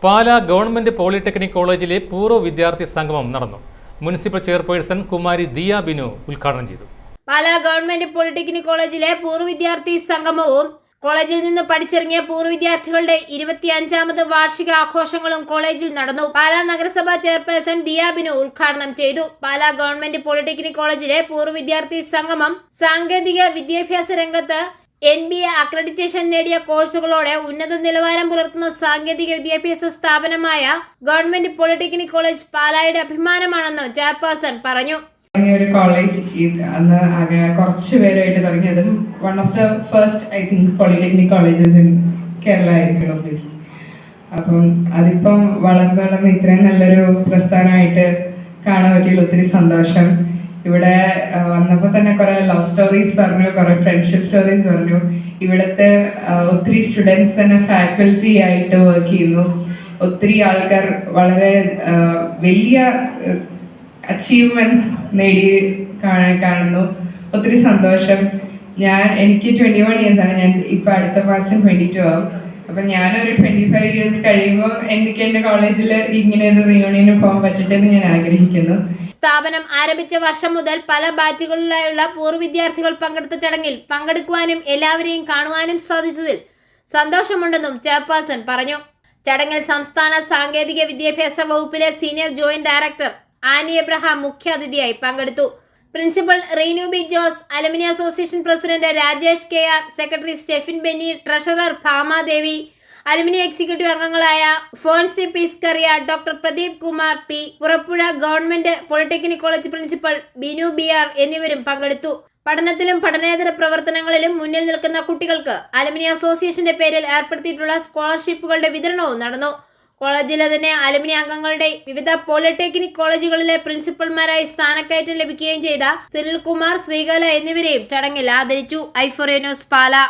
Pala government polytechnic കോളേജിലെ പൂർവ്വ വിദ്യാർത്ഥി സംഗമം നടന്നു. മുനിസിപ്പൽ ചെയർപേഴ്സൺ കുമാരി ദിയ ബിനു ഉദ്ഘാടനം ചെയ്തു. പാലാ ഗവൺമെന്റ് പോളിടെക്നിക് കോളേജിലെ പൂർവ്വ വിദ്യാർത്ഥി സംഗമവും കോളേജിൽ നിന്ന് പഠിച്ചിറങ്ങിയ പൂർവ്വ വിദ്യാർത്ഥികളുടെ 25ാമത് വാർഷിക ആഘോഷങ്ങളും കോളേജിൽ നടന്നു. പാലാ നഗരസഭാ ചെയർപേഴ്സൺ ദിയ ബിനു ഉദ്ഘാടനം ചെയ്തു. പാലാ ഗവൺമെന്റ് പോളിടെക്നിക് കോളേജിലെ പൂർവ്വ വിദ്യാർത്ഥി സംഗമം സാങ്കേതിക വിദ്യാഭ്യാസ രംഗത്ത് NBA അക്രഡിറ്റേഷൻ നേടിയ കോഴ്സുകളോടെ ഉന്നത നിലവാരം പുലർത്തുന്ന സാങ്കേതിക വിദ്യാഭ്യാസ സ്ഥാപനമായ ഗവൺമെന്റ് പോളിടെക്നിക് കോളേജ് പാലായുടെ അഭിമാനമാണെന്ന് ചെയർപേഴ്സൺ പറഞ്ഞു. ഒരു കോളേജ് അന്ന് കുറച്ച് പേരായിട്ട് തുടങ്ങിയതും one of the first I think polytechnic colleges in Kerala ആയിരിക്കും ഒബ്വിയസ്ലി. അപ്പം അതിപ്പം വളർന്ന് ഇത്രയും നല്ലൊരു പ്രസ്ഥാനമായിട്ട് കാണാൻ പറ്റിയതിൽ ഒത്തിരി സന്തോഷം. ഇവിടെ വന്നപ്പോൾ തന്നെ കുറേ ലവ് സ്റ്റോറീസ് പറഞ്ഞു, കുറേ ഫ്രണ്ട്ഷിപ്പ് സ്റ്റോറീസ് പറഞ്ഞു. ഇവിടുത്തെ ഒത്തിരി സ്റ്റുഡൻസ് തന്നെ ഫാക്കൽറ്റി ആയിട്ട് വർക്ക് ചെയ്യുന്നു. ഒത്തിരി ആൾക്കാർ വളരെ വലിയ അച്ചീവ്മെന്റ്സ് നേടി കാണുന്നു. ഒത്തിരി സന്തോഷം. എനിക്ക് 21 ഇയേഴ്സാണ്. ഞാൻ ഇപ്പം അടുത്ത മാസം 22 ആവും. അപ്പം ഞാനൊരു 25 ഇയേഴ്സ് കഴിയുമ്പോൾ എനിക്ക് എൻ്റെ കോളേജിൽ ഇങ്ങനെ ഒരു റിയൂണിയന് പോകാൻ പറ്റട്ടെ എന്ന് ഞാൻ ആഗ്രഹിക്കുന്നു. സ്ഥാപനം ആരംഭിച്ച വർഷം മുതൽ പല ബാച്ചുകളിലായുള്ള പൂർവ്വ വിദ്യാർത്ഥികൾ പങ്കെടുത്ത ചടങ്ങിൽ പങ്കെടുക്കുവാനും എല്ലാവരെയും കാണുവാനും സാധിച്ചതിൽ സന്തോഷമുണ്ടെന്നും ചെയർപേഴ്സൺ പറഞ്ഞു. ചടങ്ങിൽ സംസ്ഥാന സാങ്കേതിക വിദ്യാഭ്യാസ വകുപ്പിലെ senior joint director Annie Abraham മുഖ്യാതിഥിയായി പങ്കെടുത്തു. Principal Reenu B Jose, alumni association president Rajesh KR, secretary Stephin Benny, treasurer Bhamadevi, alumni executive അംഗങ്ങളായ ഫോൻസി പീസ്കറിയ, doctor Pradeep Kumar P, Purappuzha government polytechnic college principal Binu BR എന്നിവരും പങ്കെടുത്തു. പഠനത്തിലും പഠനേതര പ്രവർത്തനങ്ങളിലും മുന്നിൽ നിൽക്കുന്ന കുട്ടികൾക്ക് അലുമിനി അസോസിയേഷന്റെ പേരിൽ ഏർപ്പെടുത്തിയിട്ടുള്ള സ്കോളർഷിപ്പുകളുടെ വിതരണവും നടന്നു. കോളേജിലെ തന്നെ അലുമിനി അംഗങ്ങളുടെ വിവിധ പോളിടെക്നിക് കോളേജുകളിലെ പ്രിൻസിപ്പൽമാരായി സ്ഥാനക്കയറ്റം ലഭിക്കുകയും ചെയ്ത സുനിൽ കുമാർ, ശ്രീകല എന്നിവരെയും ചടങ്ങിൽ ആദരിച്ചു. ഐഫോറിയ ന്യൂസ്, പാലാ.